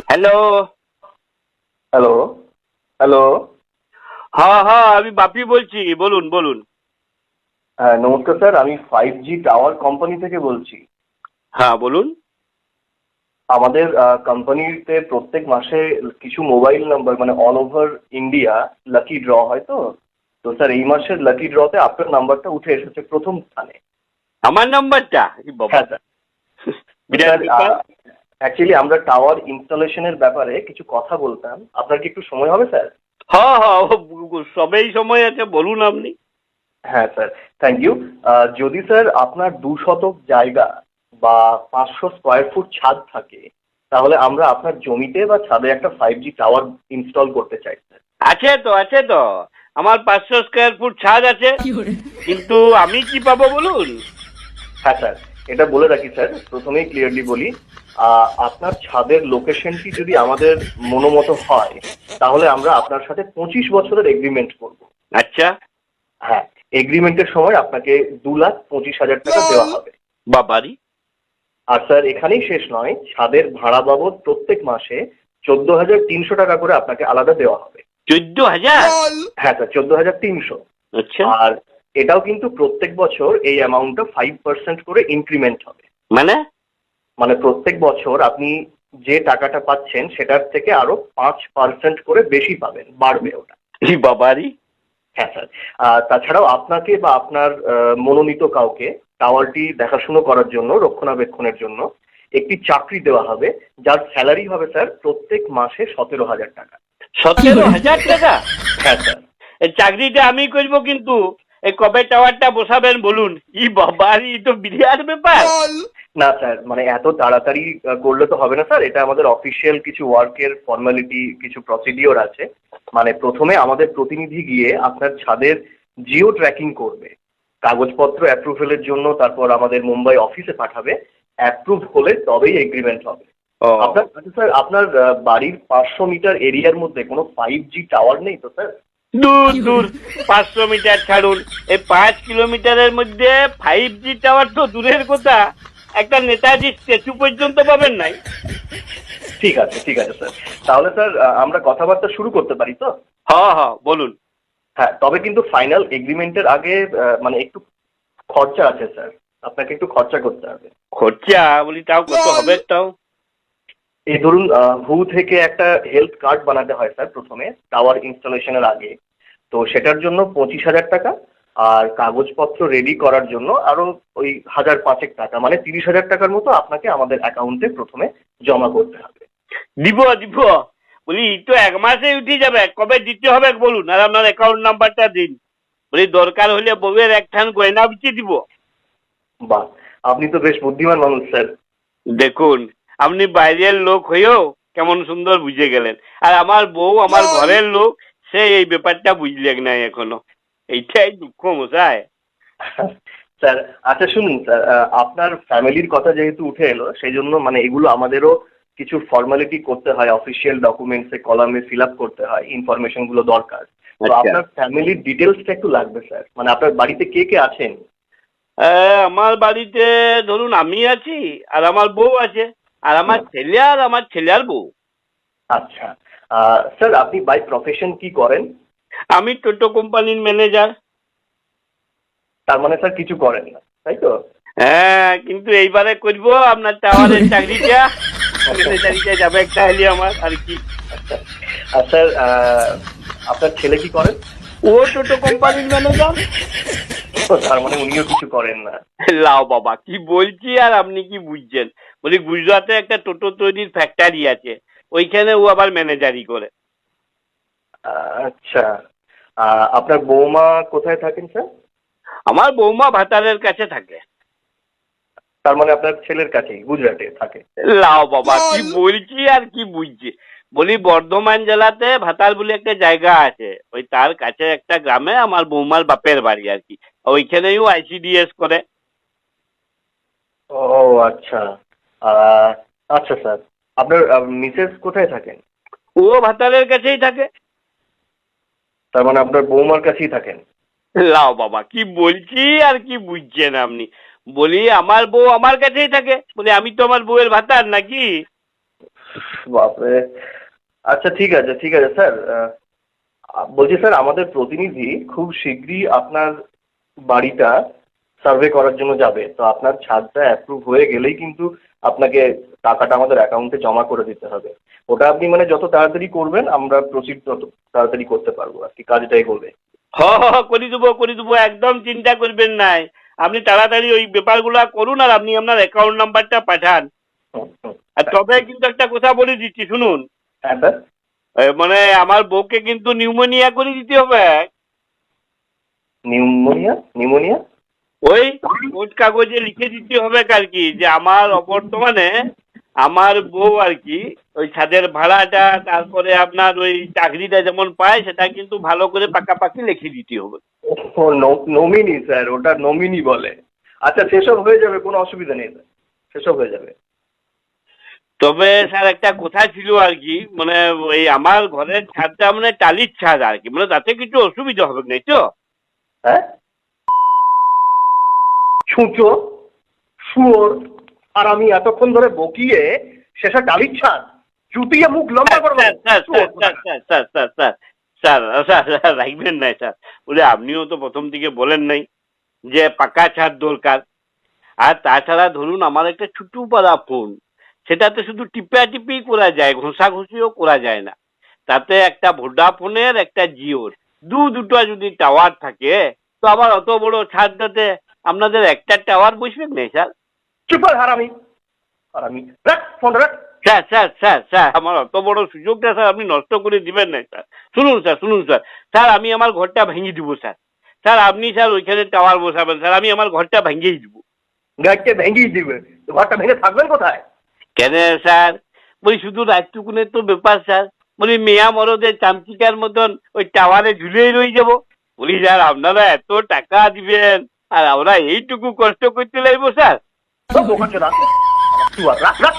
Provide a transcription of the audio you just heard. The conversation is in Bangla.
হ্যালো। Hello, hello. হ্যাঁ হ্যাঁ, আমি বাপি বলছি, বলুন বলুন। হ্যাঁ, নমস্কার স্যার। আমি 5G টাওয়ার কোম্পানি থেকে বলছি। হ্যাঁ বলুন। আমাদের কোম্পানিতে প্রত্যেক মাসে কিছু মোবাইল নাম্বার মানে all over India lucky draw হয়। তো তো স্যার এই মাসের লাকি ড্রতে আপনার নাম্বারটা উঠে এসেছে প্রথম স্থানে। আমার নাম্বারটা? এই বাবা, হ্যাঁ স্যার। তো বিরাট স্যার ব্যাপার। অ্যাকচুয়ালি আমরা টাওয়ার ইনস্টলেশনের ব্যাপারে কিছু কথা বলতাম। আপনার কি একটু সময় হবে স্যার? হ্যাঁ হ্যাঁ, সবেই সময় আছে, বলুন আপনি। হ্যাঁ স্যার, থ্যাংক ইউ। যদি স্যার আপনার 2 শতক জায়গা বা 500 স্কোয়ার ফুট ছাদ থাকে, তাহলে আমরা আপনার জমিতে বা ছাদে একটা 5G টাওয়ার ইনস্টল করতে চাই স্যার। আছে তো, আছে তো। আমার 500 স্কোয়ার ফুট ছাদ আছে, কিন্তু আমি কি পাবো বলুন? হ্যাঁ স্যার, এটা বলে রাখি স্যার, প্রথমেই ক্লিয়ারলি বলি। আপনার ছাদের লোকেশনটি যদি আমাদের মনোমতো হয়, তাহলে আমরা আপনার সাথে 25 বছরের এগ্রিমেন্ট করব। আচ্ছা। হ্যাঁ, এগ্রিমেন্টের সময় আপনাকে 2,25,000 টাকা দেওয়া হবে। বাবারি। আর স্যার এখানেই শেষ নয়, ছাদের ভাড়া বাবদ প্রত্যেক মাসে 14,300 টাকা করে আপনাকে আলাদা দেওয়া হবে। 14,000? হ্যাঁ স্যার, 14,300। আচ্ছা। আর এটাও কিন্তু প্রত্যেক বছর এই অ্যামাউন্টটা 5% করে ইনক্রিমেন্ট হবে। মানে? মানে প্রত্যেক বছর আপনি যে টাকাটা পাচ্ছেন সেটার থেকে আরো 5% করে বেশি পাবেন, বাড়বে ওটা। এই বাবারি। হ্যাঁ স্যার। তাছাড়াও আপনাকে বা আপনার মনোনীত কাউকে টাওয়ারটি দেখাশুনো করার জন্য, রক্ষণাবেক্ষণের জন্য একটি চাকরি দেওয়া হবে, যার স্যালারি হবে স্যার প্রত্যেক মাসে 17,000 টাকা। 17,000 টাকা? হ্যাঁ স্যার। এই চাকরিটা আমি করবো, কিন্তু এই কবে টাওয়ারটা বসাবেন বলুন? ই বাবারি, তো বিরাট ব্যাপার। না স্যার, মানে এত তাড়াতাড়ি করলে তো হবে না স্যার। এটা আমাদের অফিসিয়াল কিছু ওয়ার্কের ফর্মালিটি, কিছু প্রসিডিওর আছে। মানে প্রথমে আমাদের প্রতিনিধি গিয়ে আপনার ছাদের জিও ট্র্যাকিং করবে, কাগজপত্র অ্যাপ্রুভেলের জন্য, তারপর আমাদের মুম্বাই অফিসে পাঠাবে। অ্যাপ্রুভ হলে তবেই এগ্রিমেন্ট হবে। ও, আপনার আচ্ছা স্যার, আপনার বাড়ির 500 মিটার এরিয়ার মধ্যে কোনো 5G টাওয়ার নেই তো স্যার? দূর দূর। 500 মিটার ছাড়ুন, এই 5 কিলোমিটারের মধ্যে 5G টাওয়ার তো দূরের কথা, একটা নেতাজি স্ট্যাচু পর্যন্ত পাবেন নাই। ঠিক আছে, ঠিক আছে স্যার। তাহলে স্যার আমরা কথাবার্তা শুরু করতে পারি তো? হ্যাঁ হ্যাঁ বলুন। হ্যাঁ, তবে কিন্তু ফাইনাল এগ্রিমেন্টের আগে মানে একটু খরচা আছে স্যার। আপনাকে একটু খরচা করতে হবে। খরচা বলি, তাও কত হবে তাও? এই ধরুন, হু থেকে একটা হেলথ কার্ড বানাতে হয় স্যার প্রথমে টাওয়ার ইনস্টলেশনের আগে। তো সেটার জন্য 25,000 টাকা। আর কাগজপত্র রেডি করার জন্য আরো ওই 1,500 টাকা, মানে 30,000 টাকার মতো আপনাকে আমাদের অ্যাকাউন্টে প্রথমে জমা করতে হবে। দিব দিব। বলি ই তো 1 মাসে উঠে যাবে, কবে দিতে হবে বলুন, আর আপনার অ্যাকাউন্ট নাম্বারটা দিন। বলি দরকার হলে বউয়ের একখান গয়না বিচি দিব। বাহ, আপনি তো বেশ বুদ্ধিমান মানুষ স্যার। দেখুন, আপনি বাইরের লোক হয়েও কেমন সুন্দর বুঝে গেলেন, আর আমার বউ আমার ঘরের লোক, সে এই ব্যাপারটা বুঝলেন নাই এখনো। এইটাই দুঃখ মশাই। স্যার আচ্ছা শুনুন স্যার, আপনার ফ্যামিলির কথা যেহেতু উঠে এলো, সেই জন্য মানে এগুলো আমাদেরও কিছু ফর্মালিটি করতে হয়, অফিসিয়াল ডকুমেন্টসে কলামে ফিল আপ করতে হয়, ইনফরমেশন গুলো দরকার। তো আচ্ছা। আপনার ফ্যামিলির ডিটেলসটা একটু লাগবে স্যার। মানে আপনার বাড়িতে কে কে আছেন? আমার বাড়িতে ধরুন আমি আছি, আর আমার বউ আছে, আর আমার হুম, ছেলে, আর আমার ছেলে আর বউ। আচ্ছা। স্যার আপনি বাই প্রফেশন কি করেন? আমি টোটো কোম্পানির ম্যানেজার। তার মানে স্যার কিছু করেন না, তাই তো? হ্যাঁ, কিন্তু এইবারে করব আপনার টাওয়ারের চাকরিটা। ম্যানেজারিটা যাবে তাহলে আমার, আর কি। আর স্যার আপনার ছেলে কি করেন? ও টোটো কোম্পানির ম্যানেজার। ও, তার মানে উনিও কিছু করেন না। লাও বাবা, কি বলছি আর আপনি কি বুঝছেন? বলি গুজরাটে একটা টোটো তৈরির ফ্যাক্টরি আছে, ওইখানে ও আবার ম্যানেজারি করে। আচ্ছা। আপনার বৌমা কোথায় থাকেন স্যার? আমার বৌমা ভাতারের কাছে থাকে। তার মানে আপনার ছেলের কাছেই গুজরাটে থাকে। লাও বাবা, কি বলছি আর কি বুঝছি। বলি বর্ধমান জেলাতে ভাতার বলে একটা জায়গা আছে, ওই তার কাছে একটা গ্রামে আমার বৌমার বাপের বাড়ি আর কি। ওইখানেও আইসিডিএস করে। ও আচ্ছা। আচ্ছা স্যার, আপনার মিসেস কোথায় থাকেন? ও ভাতারের কাছেই থাকে। তার মানে আপনার বৌমার কাছেই থাকেন। লাও বাবা, কি বলছি আর কি বুঝছেন আপনি। বলি আমার বউ আমার কাছেই থাকে, বলি আমি তো আমার বউয়ের ভাতার নাকি। বাপরে। আচ্ছা ঠিক আছে ঠিক আছে স্যার, বলছি স্যার আমাদের প্রতিনিধি খুব শীঘ্রই আপনার বাড়িটা সার্ভে করার জন্য যাবে, তো আপনার ছাদটা অ্যাপ্রুভ হয়ে গেলেই কিন্তু আপনাকে টাকাটা আমাদের অ্যাকাউন্টে জমা করে দিতে হবে। ওটা আপনি মানে যত তাড়াতাড়ি করবেন আমরা প্রসিড তত তাড়াতাড়ি করতে পারবো আর কি, কাজটাই করবে। করে দেবো, একদম চিন্তা করবেন নাই। আপনি তাড়াতাড়ি ওই ব্যাপারগুলা করুন আর আপনি আপনার অ্যাকাউন্ট নাম্বারটা পাঠান। হুম, হুম। আর তবে কিন্তু একটা কথা বলে দিচ্ছি শুনুন, হ্যাঁ স্যার। মানে আমার বউকে কিন্তু নিউমোনিয়া করে দিতে হবে। নিউমোনিয়া? নিউমোনিয়া? ওই কোর্ট কাগজে লিখে দিতে হবে আর কি, যে আমার অবর্তমানে আমার বউ আর কি ওই ছাদের ভাড়াটা, তারপরে আপনার ওই চাকরিটা যেমন পায় সেটা কিন্তু ভালো করে পাকাপাকি লিখে দিতে হবে। ও নমিনি স্যার, ওটা নমিনি বলে। আচ্ছা সেসব হয়ে যাবে, কোনো অসুবিধা নেই স্যার, সেসব হয়ে যাবে। তবে স্যার একটা কথা ছিল আর কি, মানে ওই আমার ঘরের ছাদটা মানে টালির ছাদ আর কি, মানে তাতে কিছু অসুবিধা হবে না তো? হ্যাঁ? ছুঁচো, শুয়োর, আর আমি এতক্ষণ ধরে বকিয়ে শেষে ডালির ছাদ চুটিয়ে মুখ লম্বা করে স্যার দেবো। স্যার শুয়োর স্যার কোথাকার। Sir sir sir sir sir sir sir রাখবেন নাই স্যার, বলে আপনিও তো প্রথম থেকে বলেন নাই যে পাকা ছাদ দরকার। আর তাছাড়া ধরুন আমার একটা ছোট্ট পাড়া ফোন, সেটাতে শুধু টিপি করা যায়, ঘষাঘষিও করা যায় না। তাতে একটা ভোডাফোনের একটা জিওর দুটো যদি টাওয়ার থাকে, তো আবার অত বড় ছাদটাতে আপনাদের একটা টাওয়ার বসবেন না স্যার? চুপ কর হারামি, হারামি, রাখ ফোন রাখ। স্যার স্যার স্যার স্যার আমার অত বড় সুযোগটা স্যার আপনি নষ্ট করে দিবেন না স্যার। শুনুন স্যার, স্যার আমি আমার ঘরটা ভেঙে দিব স্যার। স্যার আপনি স্যার ওইখানে টাওয়ার বসাবেন স্যার, আমি আমার ঘরটা ভেঙেই দিব। গাড়িকে ভেঙেই দিবে তো ঘরটা ভেঙে থাকবেন কোথায়? কেন স্যার? বলি শুধু রাতটুকুনের তো ব্যাপার স্যার, বলি মেয়া মরদের চামচিকার মতন ওই টাওয়ারে ঝুলেই রয়ে যাব। বলি স্যার আপনারা এত টাকা দিবেন আর আমরা এইটুকু কষ্ট করতে লাগবো স্যার? সব দোকান চলে রাখ রাখ রাখ।